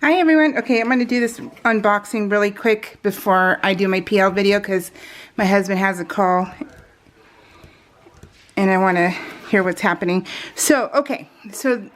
Hi everyone. Okay, I'm going to do this unboxing really quick before I do my PL video because my husband has a call and I want to hear what's happening. So, okay, so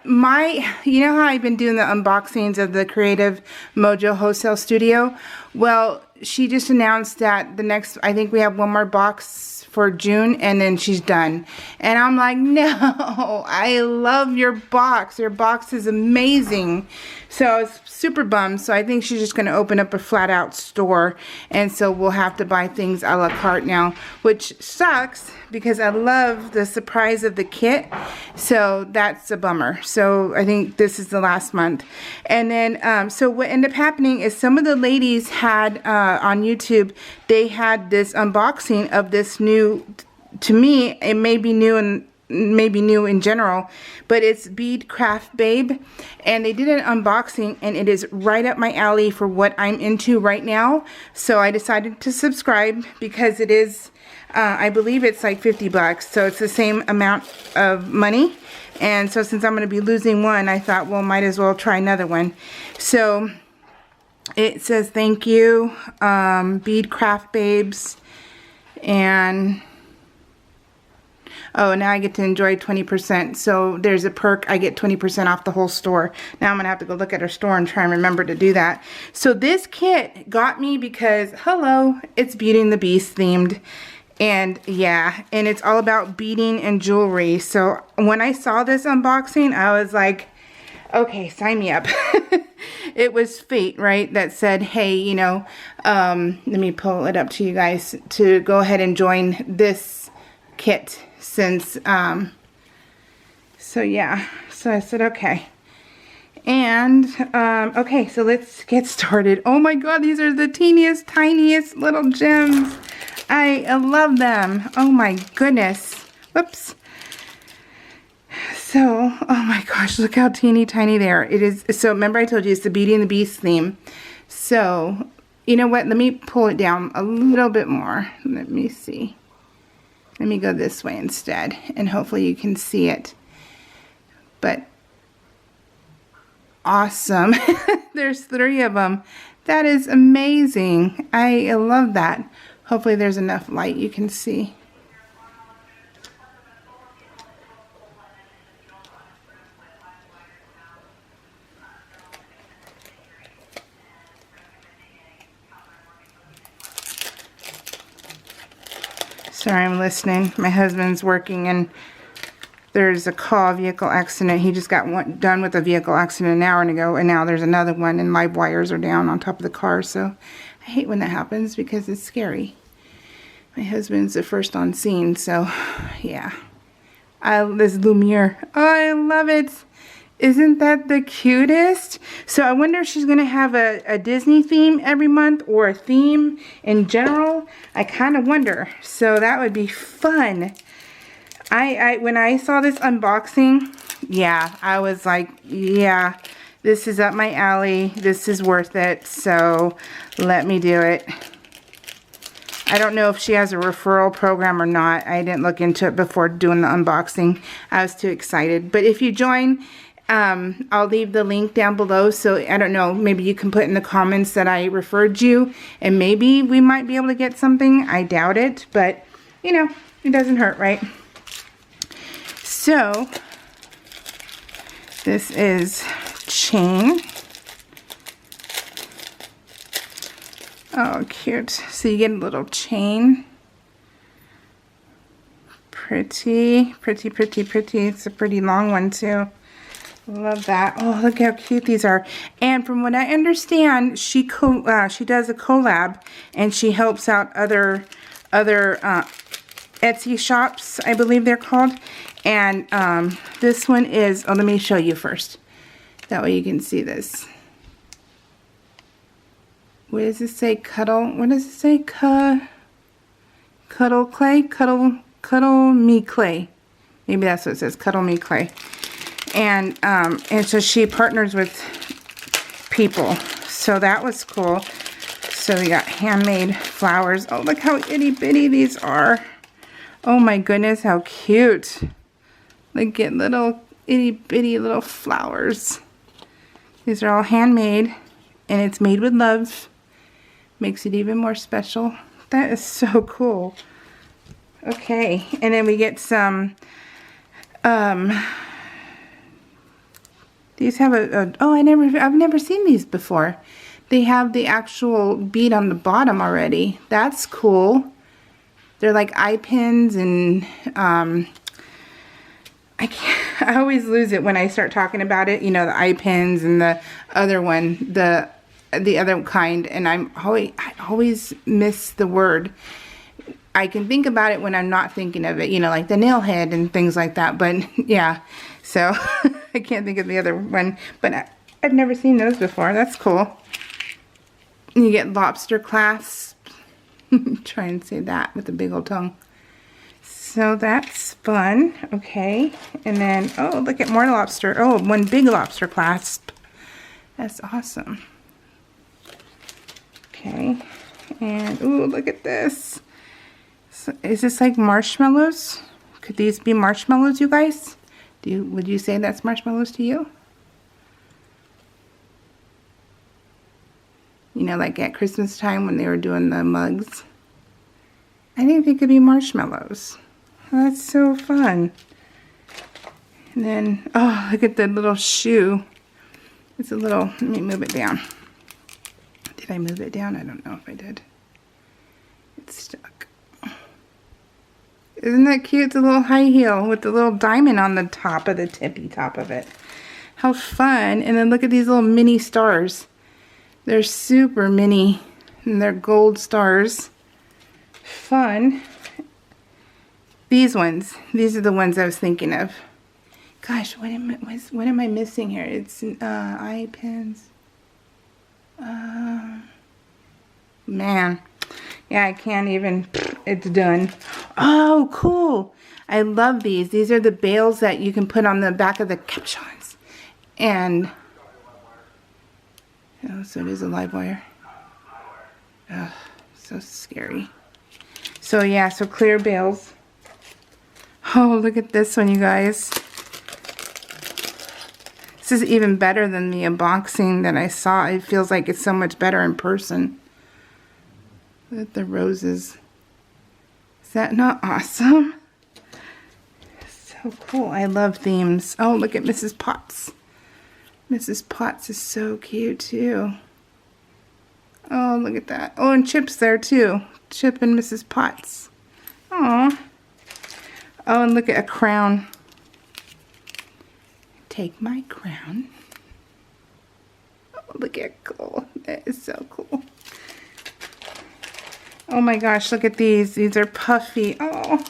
you know how I've been doing the unboxings of the Creative Mojo Wholesale Studio? Well, she just announced that I think we have one more box for June and then she's done. And I'm like, no, I love your box. Your box is amazing. So I was super bummed. So I think she's just going to open up a flat out store. And so we'll have to buy things a la carte now, which sucks because I love the surprise of the kit. So that's a bummer. So I think this is the last month. And then, so what ended up happening is some of the ladies had, on YouTube, they had this unboxing of this new, to me, it may be new and maybe new in general, but it's Bead Craft Babe, and they did an unboxing and it is right up my alley for what I'm into right now. So I decided to subscribe because it is, I believe it's like 50 bucks, so it's the same amount of money. And so since I'm going to be losing one, I thought, well, might as well try another one. So it says thank you, Bead Craft Babes, and oh, now I get to enjoy 20%. So there's a perk. I get 20% off the whole store. Now I'm going to have to go look at her store and try and remember to do that. So this kit got me because, hello, it's Beauty and the Beast themed. And yeah, and it's all about beading and jewelry. So when I saw this unboxing, I was like, okay, sign me up. It was fate, right, that said, hey, you know, let me pull it up to you guys to go ahead and join this kit. Since, so yeah, so I said, okay. And, okay, so let's get started. Oh my God, these are the teeniest, tiniest little gems. I love them. Oh my goodness. Whoops. So, oh my gosh, look how teeny tiny they are. It is, so remember I told you it's the Beauty and the Beast theme. So, you know what, let me pull it down a little bit more. Let me see. Let me go this way instead, and hopefully you can see it. But awesome. There's 3 of them. That is amazing. I love that. Hopefully there's enough light you can see. Sorry, I'm listening. My husband's working and there's a vehicle accident. He just got done with a vehicle accident an hour ago, and now there's another one, and live wires are down on top of the car. So I hate when that happens because it's scary. My husband's the first on scene, so yeah. This Lumiere. Oh, I love it. Isn't that the cutest? So I wonder if she's going to have a Disney theme every month or a theme in general. I kind of wonder. So that would be fun. When I saw this unboxing, yeah, I was like, yeah, this is up my alley. This is worth it. So let me do it. I don't know if she has a referral program or not. I didn't look into it before doing the unboxing. I was too excited. But if you join, I'll leave the link down below, so I don't know, maybe you can put in the comments that I referred you, and maybe we might be able to get something. I doubt it, but you know, it doesn't hurt, right? So this is chain. Oh, cute. So you get a little chain. Pretty, pretty, pretty, pretty. It's a pretty long one too. Love that. Oh, look how cute these are. And from what I understand, she does a collab, and she helps out other Etsy shops, I believe they're called. And this one is, oh, let me show you first. That way you can see this. What does it say? Cuddle. What does it say? Cuddle clay? Cuddle me clay. Maybe that's what it says. Cuddle me clay. And so she partners with people. So that was cool. So we got Handmade Flowers. Oh, look how itty bitty these are. Oh my goodness, how cute. Like, get little itty bitty little flowers. These are all handmade, and it's made with love. Makes it even more special. That is so cool. Okay, and then we get some, these have oh, I've never seen these before. They have the actual bead on the bottom already. That's cool. They're like eye pins, and I always lose it when I start talking about it. You know, the eye pins and the other one, the other kind, and I always miss the word. I can think about it when I'm not thinking of it, you know, like the nail head and things like that, but yeah, so I can't think of the other one, but I've never seen those before. That's cool. And you get lobster clasp. Try and say that with a big old tongue. So that's fun. Okay, and then, oh, look at more lobster. Oh, one big lobster clasp. That's awesome. Okay, and ooh, look at this. So, is this like marshmallows? Could these be marshmallows, you guys? Would you say that's marshmallows to you? You know, like at Christmas time when they were doing the mugs. I think they could be marshmallows. Oh, that's so fun. And then, oh, look at the little shoe. It's a little, let me move it down. Did I move it down? I don't know if I did. It's stuck. Isn't that cute? It's a little high heel with the little diamond on the top of the tippy top of it. How fun. And then look at these little mini stars. They're super mini, and they're gold stars. Fun. These ones. These are the ones I was thinking of. Gosh, what am I missing here? It's eye pins. Man. Yeah, I can't even, it's done. Oh, cool. I love these. These are the bales that you can put on the back of the capstones. And, oh, so it is a live wire. Ugh, so scary. So yeah, so clear bales. Oh, look at this one, you guys. This is even better than the unboxing that I saw. It feels like it's so much better in person. Look at the roses. Is that not awesome? So cool. I love themes. Oh, look at Mrs. Potts. Mrs. Potts is so cute too. Oh, look at that. Oh, and Chip's there too. Chip and Mrs. Potts. Aw. Oh, and look at a crown. Take my crown. Oh, look at cool. That is so cool. Oh my gosh, look at these. These are puffy. Oh,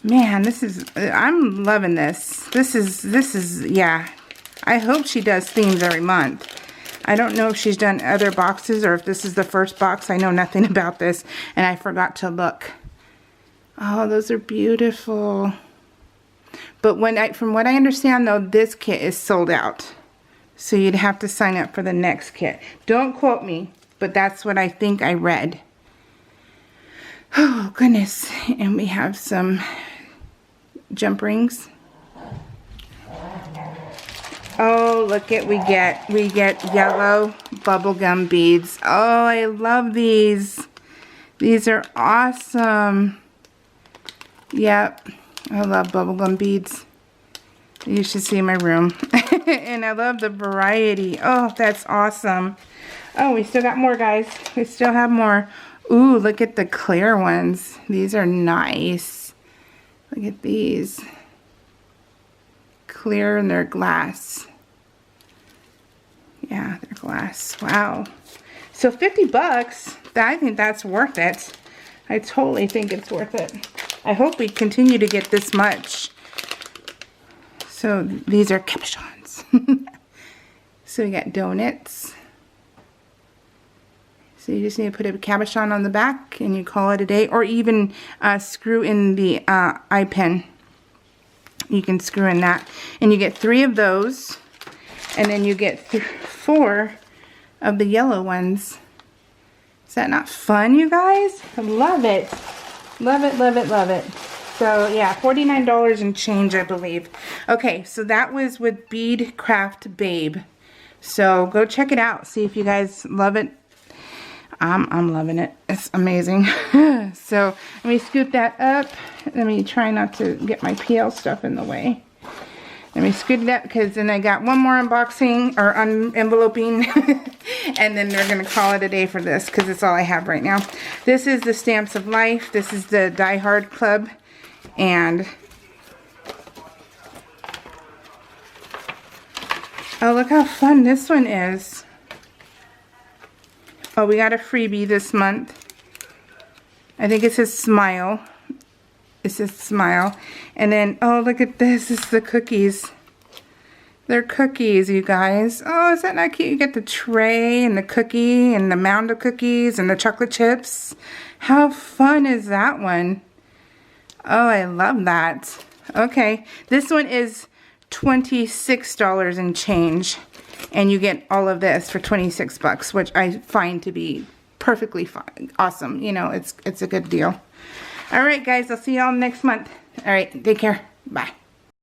man, this is, I'm loving this. This is, yeah. I hope she does themes every month. I don't know if she's done other boxes or if this is the first box. I know nothing about this, and I forgot to look. Oh, those are beautiful. But from what I understand, though, this kit is sold out. So you'd have to sign up for the next kit. Don't quote me, but that's what I think I read. Oh, goodness. And we have some jump rings. Oh, look at, we get yellow bubblegum beads. Oh, I love these. These are awesome. Yep. I love bubblegum beads. You should see my room. And I love the variety. Oh, that's awesome. Oh, we still got more, guys. We still have more. Ooh, look at the clear ones. These are nice. Look at these. Clear and they're glass. Yeah, they're glass. Wow. So 50 bucks. I think that's worth it. I totally think it's worth it. I hope we continue to get this much. So these are capstones. So we got donuts. So you just need to put a cabochon on the back and you call it a day, or even screw in the eye pen. You can screw in that, and you get 3 of those, and then you get 4 of the yellow ones. Is that not fun, you guys? I love it. Love it, love it, love it. So yeah, $49 and change, I believe. Okay, so that was with Bead Craft Babe. So go check it out. See if you guys love it. I'm loving it. It's amazing. So let me scoot that up. Let me try not to get my PL stuff in the way. Let me scoot it up because then I got one more unboxing or enveloping. And then we're going to call it a day for this because it's all I have right now. This is the Stamps of Life. This is the Die Hard Club. And oh, look how fun this one is. Oh, we got a freebie this month. I think it says Smile. It says Smile. And then, oh, look at this. This is the cookies. They're cookies, you guys. Oh, is that not cute? You get the tray and the cookie and the mound of cookies and the chocolate chips. How fun is that one? Oh, I love that. Okay, this one is $26 and change. And you get all of this for 26 bucks, which I find to be perfectly fine. Awesome. You know, it's a good deal. All right, guys, I'll see y'all next month. All right, take care. Bye.